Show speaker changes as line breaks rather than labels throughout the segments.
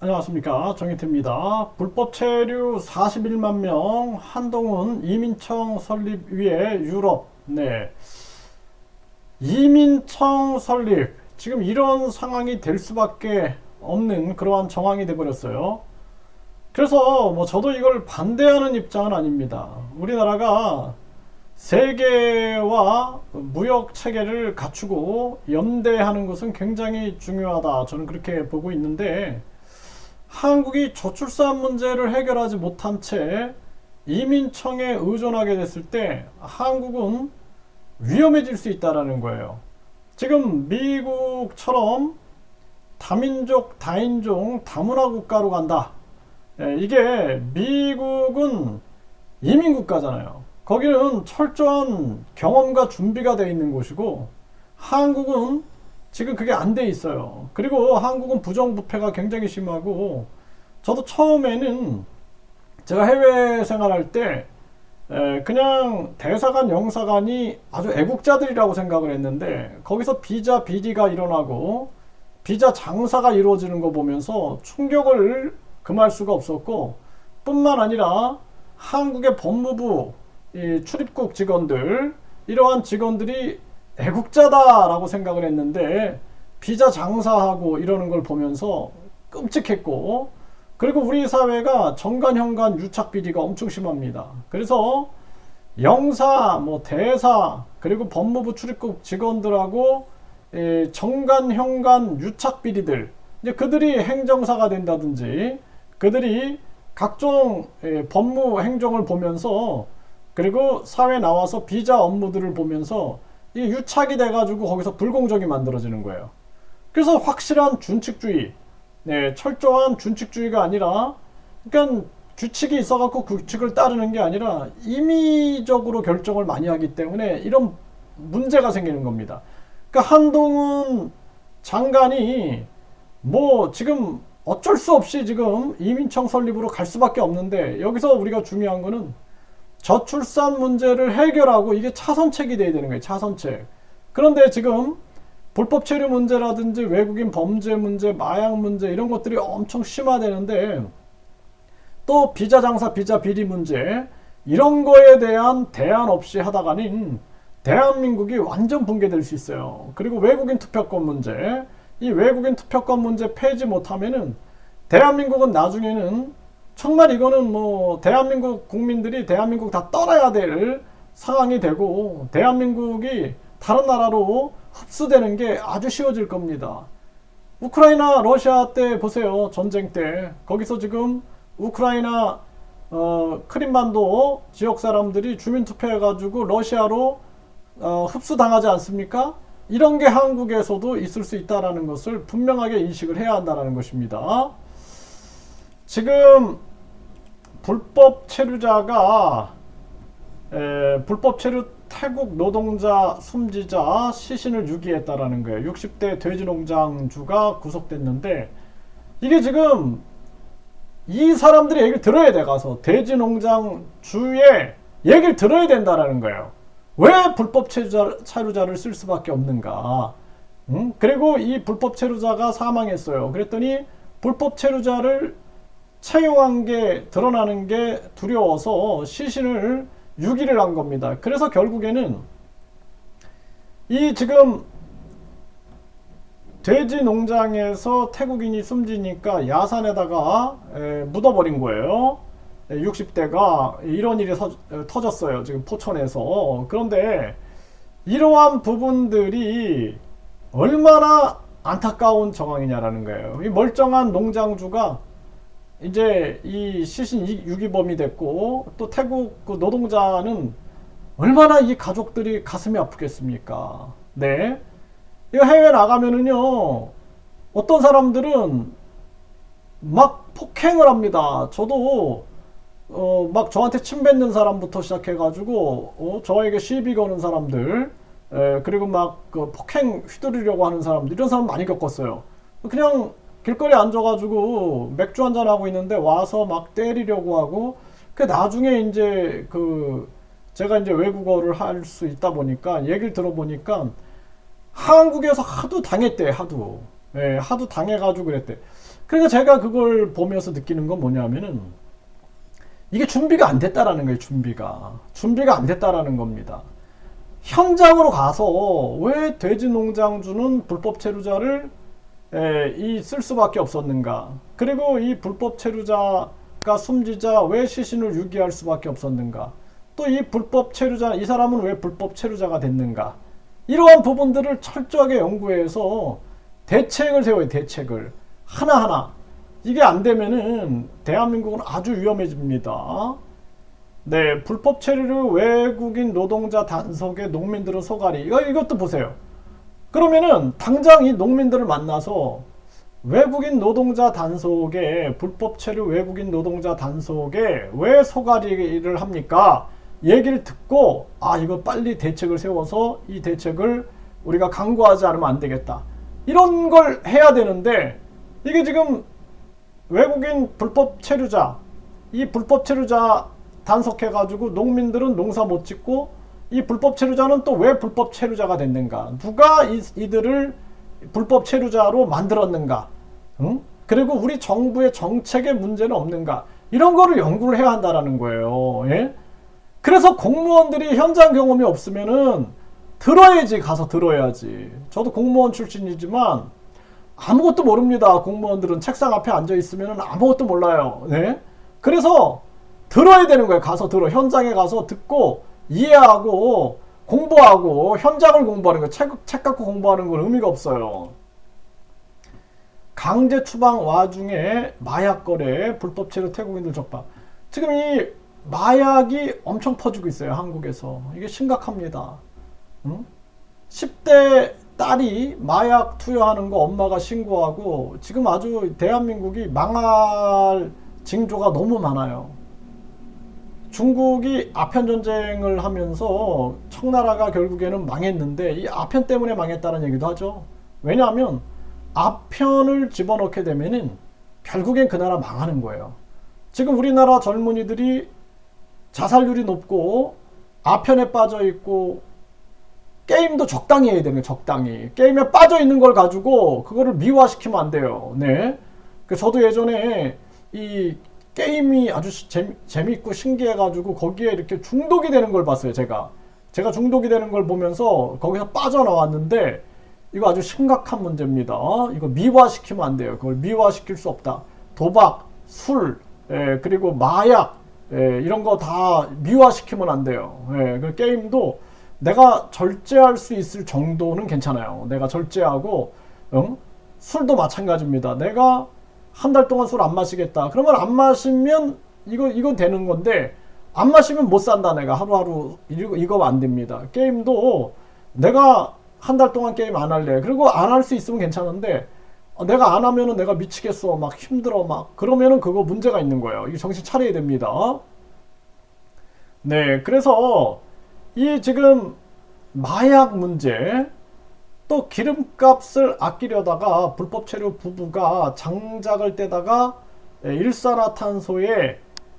안녕하십니까, 정희태입니다. 불법 체류 41만 명, 한동훈 이민청 설립 위에 유럽. 네, 이민청 설립, 지금 이런 상황이 될 수밖에 없는 그러한 정황이 돼버렸어요. 그래서 저도 이걸 반대하는 입장은 아닙니다. 우리나라가 세계와 무역 체계를 갖추고 연대하는 것은 굉장히 중요하다, 저는 그렇게 보고 있는데, 한국이 저출산 문제를 해결하지 못한 채 이민청에 의존하게 됐을 때 한국은 위험해질 수 있다는 거예요. 지금 미국처럼 다민족, 다인종, 다문화 국가로 간다. 이게 미국은 이민국가잖아요. 거기는 철저한 경험과 준비가 되어 있는 곳이고, 한국은 지금 그게 안 돼 있어요. 그리고 한국은 부정부패가 굉장히 심하고, 저도 처음에는 제가 해외 생활할 때 그냥 대사관, 영사관이 아주 애국자들이라고 생각을 했는데, 거기서 비자 비리가 일어나고 비자 장사가 이루어지는 거 보면서 충격을 금할 수가 없었고, 뿐만 아니라 한국의 법무부 출입국 직원들, 이러한 직원들이 애국자다라고 생각을 했는데 비자 장사하고 이러는 걸 보면서 끔찍했고, 그리고 우리 사회가 정관, 현관, 유착 비리가 엄청 심합니다. 그래서 영사, 대사, 그리고 법무부 출입국 직원들하고 정관, 현관, 유착 비리들, 이제 그들이 행정사가 된다든지, 그들이 각종 법무 행정을 보면서, 그리고 사회 나와서 비자 업무들을 보면서 이 유착이 돼가지고 거기서 불공정이 만들어지는 거예요. 그래서 확실한 준칙주의, 철저한 준칙주의가 아니라, 그러니까 규칙이 있어갖고 규칙을 따르는 게 아니라 임의적으로 결정을 많이 하기 때문에 이런 문제가 생기는 겁니다. 그러니까 한동훈 장관이 지금 어쩔 수 없이 지금 이민청 설립으로 갈 수밖에 없는데, 여기서 우리가 중요한 거는 저출산 문제를 해결하고 이게 차선책이 돼야 되는 거예요. 차선책. 그런데 지금 불법 체류 문제라든지 외국인 범죄 문제, 마약 문제, 이런 것들이 엄청 심화되는데, 또 비자 장사, 비자 비리 문제, 이런 거에 대한 대안 없이 하다가는 대한민국이 완전 붕괴될 수 있어요. 그리고 외국인 투표권 문제, 이 외국인 투표권 문제 폐지 못하면은 대한민국은 나중에는 정말 이거는 대한민국 국민들이 대한민국 다 떠나야 될 상황이 되고, 대한민국이 다른 나라로 흡수되는 게 아주 쉬워질 겁니다. 우크라이나, 러시아 때 보세요. 전쟁 때. 거기서 지금 우크라이나 크림반도 지역 사람들이 주민투표해가지고 러시아로 흡수당하지 않습니까? 이런 게 한국에서도 있을 수 있다는 것을 분명하게 인식을 해야 한다는 것입니다. 지금 불법 체류자가 불법 체류 태국 노동자 숨지자 시신을 유기했다라는 거예요. 60대 돼지농장주가 구속됐는데, 이게 지금 이 사람들의 얘기를 들어야 돼. 가서 돼지농장주의 얘기를 들어야 된다라는 거예요. 왜 불법 체류자를 쓸 수밖에 없는가? 그리고 이 불법 체류자가 사망했어요. 그랬더니 불법 체류자를 채용한 게 드러나는 게 두려워서 시신을 유기를 한 겁니다. 그래서 결국에는 이 지금 돼지 농장에서 태국인이 숨지니까 야산에다가 묻어버린 거예요. 60대가 이런 일이 터졌어요. 지금 포천에서. 그런데 이러한 부분들이 얼마나 안타까운 정황이냐라는 거예요. 이 멀쩡한 농장주가 이제 이 시신 유기범이 됐고, 또 태국 그 노동자는 얼마나 이 가족들이 가슴이 아프겠습니까? 네. 이거 해외 나가면은요, 어떤 사람들은 막 폭행을 합니다. 저도 막 저한테 침 뱉는 사람부터 시작해가지고 저에게 시비 거는 사람들, 그리고 막 그 폭행 휘두르려고 하는 사람들, 이런 사람 많이 겪었어요. 그냥 길거리에 앉아가지고 맥주 한잔 하고 있는데 와서 막 때리려고 하고, 그 나중에 이제 제가 이제 외국어를 할 수 있다 보니까 얘기를 들어보니까 한국에서 하도 당했대. 하도 당해가지고 그랬대. 그러니까 제가 그걸 보면서 느끼는 건 뭐냐면은 이게 준비가 안 됐다라는 거예요. 준비가 안 됐다라는 겁니다. 현장으로 가서 왜 돼지 농장주는 불법 체류자를 쓸 수밖에 없었는가? 그리고 이 불법 체류자가 숨지자 왜 시신을 유기할 수밖에 없었는가? 또 이 불법 체류자, 이 사람은 왜 불법 체류자가 됐는가? 이러한 부분들을 철저하게 연구해서 대책을 세워요. 대책을 하나하나. 이게 안 되면은 대한민국은 아주 위험해집니다. 네, 불법 체류를 외국인 노동자 단속에 농민들은 소갈이. 이것도 보세요. 그러면은 당장 이 농민들을 만나서 외국인 노동자 단속에, 불법 체류 외국인 노동자 단속에 왜 소갈이를 합니까? 얘기를 듣고 이거 빨리 대책을 세워서 이 대책을 우리가 강구하지 않으면 안 되겠다. 이런 걸 해야 되는데 이게 지금 외국인 불법 체류자, 이 불법 체류자 단속해가지고 농민들은 농사 못 짓고 이 불법 체류자는 또 왜 불법 체류자가 됐는가? 누가 이들을 불법 체류자로 만들었는가? 응? 그리고 우리 정부의 정책에 문제는 없는가? 이런 거를 연구를 해야 한다라는 거예요. 예? 그래서 공무원들이 현장 경험이 없으면은 들어야지, 가서 들어야지. 저도 공무원 출신이지만 아무것도 모릅니다. 공무원들은 책상 앞에 앉아 있으면 아무것도 몰라요. 네? 그래서 들어야 되는 거예요. 가서 들어. 현장에 가서 듣고 이해하고 공부하고 현장을 공부하는 거예요. 책 갖고 공부하는 건 의미가 없어요. 강제 추방 와중에 마약 거래, 불법 체류 태국인들 적발. 지금 이 마약이 엄청 퍼지고 있어요. 한국에서. 이게 심각합니다. 응? 10대 딸이 마약 투여하는 거 엄마가 신고하고 지금 아주 대한민국이 망할 징조가 너무 많아요. 중국이 아편 전쟁을 하면서 청나라가 결국에는 망했는데 이 아편 때문에 망했다는 얘기도 하죠. 왜냐하면 아편을 집어넣게 되면은 결국엔 그 나라 망하는 거예요. 지금 우리나라 젊은이들이 자살률이 높고 아편에 빠져 있고 게임도 적당히 해야 되는 거예요. 적당히. 게임에 빠져 있는 걸 가지고 그거를 미화시키면 안 돼요. 네. 저도 예전에 이 게임이 아주 재밌고 신기해가지고 거기에 이렇게 중독이 되는 걸 봤어요. 제가 중독이 되는 걸 보면서 거기서 빠져나왔는데 이거 아주 심각한 문제입니다. 이거 미화시키면 안 돼요. 그걸 미화시킬 수 없다. 도박, 술, 그리고 마약, 이런 거 다 미화시키면 안 돼요. 그 게임도 내가 절제할 수 있을 정도는 괜찮아요. 내가 절제하고, 술도 마찬가지입니다. 내가 한 달 동안 술 안 마시겠다. 그러면 안 마시면 이건 되는 건데 안 마시면 못 산다. 내가 하루하루 이거 안 됩니다. 게임도 내가 한 달 동안 게임 안 할래. 그리고 안 할 수 있으면 괜찮은데 내가 안 하면은 내가 미치겠어. 막 힘들어. 막 그러면은 그거 문제가 있는 거예요. 이거 정신 차려야 됩니다. 네, 그래서 이 지금 마약 문제, 또 기름값을 아끼려다가 불법 체류 부부가 장작을 떼다가 일산화탄소에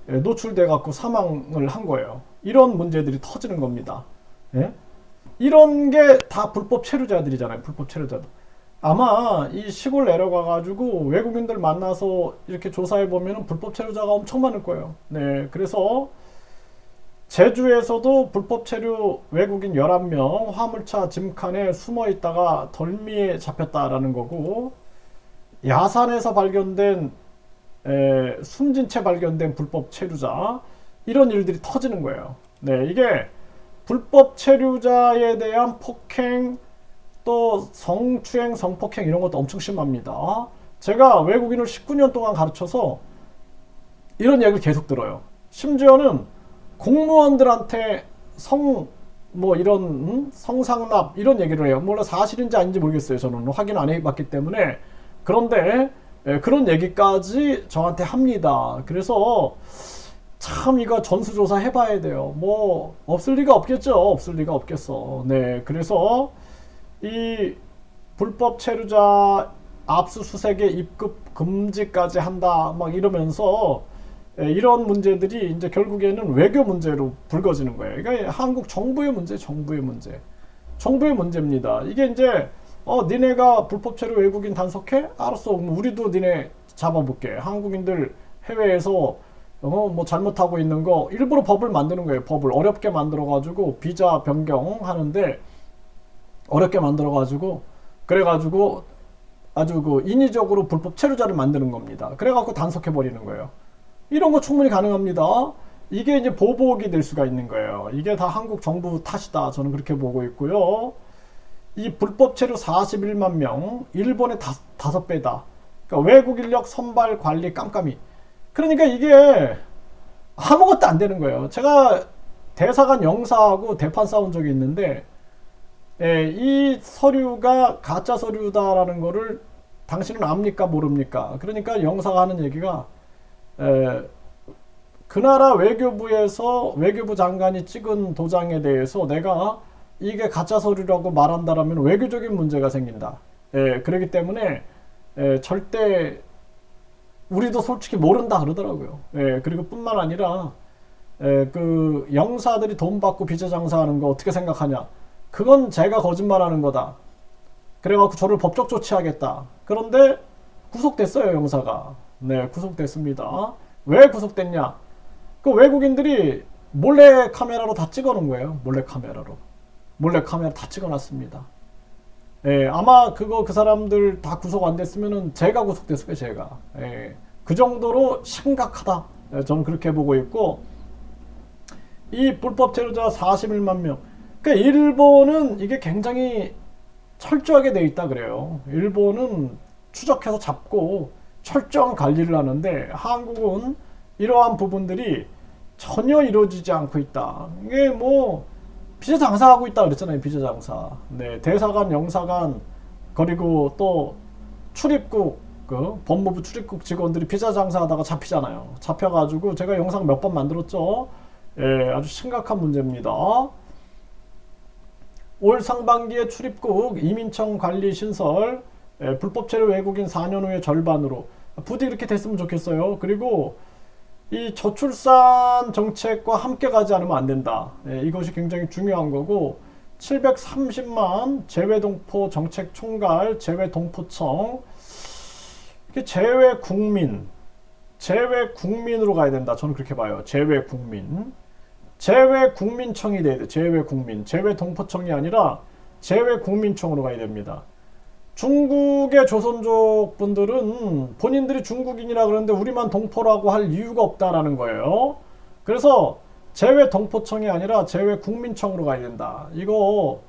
노출돼 갖고 사망을 한 거예요. 이런 문제들이 터지는 겁니다. 예? 이런 게 다 불법 체류자들이잖아요. 불법 체류자들. 아마 이 시골 내려가 가지고 외국인들 만나서 이렇게 조사해 보면 불법 체류자가 엄청 많을 거예요. 네, 그래서 제주에서도 불법 체류 외국인 11명 화물차 짐칸에 숨어 있다가 덜미에 잡혔다라는 거고, 야산에서 발견된 숨진 채 발견된 불법 체류자, 이런 일들이 터지는 거예요. 네, 이게 불법 체류자에 대한 폭행, 또 성추행, 성폭행 이런 것도 엄청 심합니다. 제가 외국인을 19년 동안 가르쳐서 이런 얘기를 계속 들어요. 심지어는 공무원들한테 성상납 이런 얘기를 해요. 물론 사실인지 아닌지 모르겠어요. 저는 확인 안 해봤기 때문에. 그런데 그런 얘기까지 저한테 합니다. 그래서 참 이거 전수조사 해봐야 돼요. 뭐 없을 리가 없겠죠. 없을 리가 없겠어. 네, 그래서 이 불법 체류자 압수수색에 입국 금지까지 한다 막 이러면서 이런 문제들이 이제 결국에는 외교 문제로 불거지는 거예요. 그러니까 한국 정부의 문제입니다. 이게 이제 니네가 불법 체류 외국인 단속해? 알았어. 그럼 우리도 니네 잡아볼게. 한국인들 해외에서 뭐 잘못하고 있는 거 일부러 법을 만드는 거예요. 법을 어렵게 만들어가지고 비자 변경하는데 어렵게 만들어가지고 그래가지고 아주 그 인위적으로 불법 체류자를 만드는 겁니다. 그래갖고 단속해버리는 거예요. 이런 거 충분히 가능합니다. 이게 이제 보복이 될 수가 있는 거예요. 이게 다 한국 정부 탓이다. 저는 그렇게 보고 있고요. 이 불법 체류 41만 명, 일본의 5배다. 그러니까 외국 인력 선발 관리 깜깜이. 그러니까 이게 아무것도 안 되는 거예요. 제가 대사관 영사하고 대판 싸운 적이 있는데 이 서류가 가짜 서류다라는 거를 당신은 압니까 모릅니까? 그러니까 영사가 하는 얘기가 그 나라 외교부에서 외교부 장관이 찍은 도장에 대해서 내가 이게 가짜 서류라고 말한다라면 외교적인 문제가 생긴다. 그렇기 때문에 절대 우리도 솔직히 모른다 그러더라고요. 그리고 뿐만 아니라 그 영사들이 돈 받고 비자 장사하는 거 어떻게 생각하냐? 그건 제가 거짓말하는 거다. 그래갖고 저를 법적 조치하겠다. 그런데 구속됐어요, 영사가. 네, 구속됐습니다. 왜 구속됐냐? 그 외국인들이 몰래 카메라로 다 찍어놓은 거예요. 몰래 카메라로. 몰래 카메라 다 찍어놨습니다. 아마 그 사람들 다 구속 안 됐으면은 제가 구속됐을 거예요, 제가. 그 정도로 심각하다. 저는 그렇게 보고 있고, 이 불법 체류자 41만 명. 그러니까 일본은 이게 굉장히 철저하게 돼 있다 그래요. 일본은 추적해서 잡고 철저한 관리를 하는데 한국은 이러한 부분들이 전혀 이루어지지 않고 있다. 이게 뭐 비자 장사하고 있다 그랬잖아요. 비자 장사. 네, 대사관, 영사관 그리고 또 출입국 그 법무부 출입국 직원들이 비자 장사하다가 잡히잖아요. 잡혀가지고 제가 영상 몇 번 만들었죠. 아주 심각한 문제입니다. 올 상반기에 출입국 이민청 관리 신설 불법 체류 외국인 4년 후에 절반으로 부디 이렇게 됐으면 좋겠어요. 그리고 이 저출산 정책과 함께 가지 않으면 안 된다. 이것이 굉장히 중요한 거고 730만 재외동포 정책 총괄 재외동포청 재외국민으로 가야 된다. 저는 그렇게 봐요. 재외국민청이 돼야 돼. 재외동포청이 아니라 재외국민청으로 가야 됩니다. 중국의 조선족 분들은 본인들이 중국인이라 그러는데 우리만 동포라고 할 이유가 없다라는 거예요. 그래서 재외동포청이 아니라 재외국민청으로 가야 된다. 이거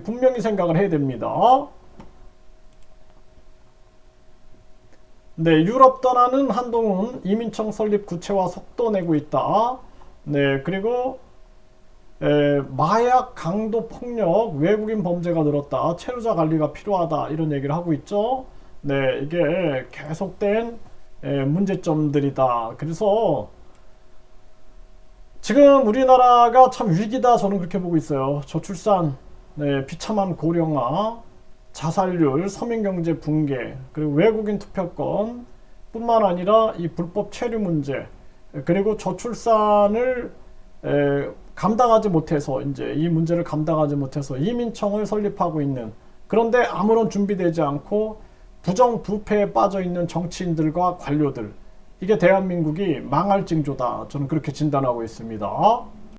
분명히 생각을 해야 됩니다. 네, 유럽 떠나는 한동훈 이민청 설립 구체화 속도 내고 있다. 네, 그리고 마약, 강도, 폭력, 외국인 범죄가 늘었다. 체류자 관리가 필요하다. 이런 얘기를 하고 있죠. 네, 이게 계속된 문제점들이다. 그래서 지금 우리나라가 참 위기다. 저는 그렇게 보고 있어요. 저출산, 비참한 고령화, 자살률, 서민경제 붕괴, 그리고 외국인 투표권 뿐만 아니라 이 불법 체류 문제, 그리고 저출산을 감당하지 못해서 이제 이 문제를 감당하지 못해서 이민청을 설립하고 있는, 그런데 아무런 준비되지 않고 부정부패에 빠져 있는 정치인들과 관료들, 이게 대한민국이 망할 징조다. 저는 그렇게 진단하고 있습니다.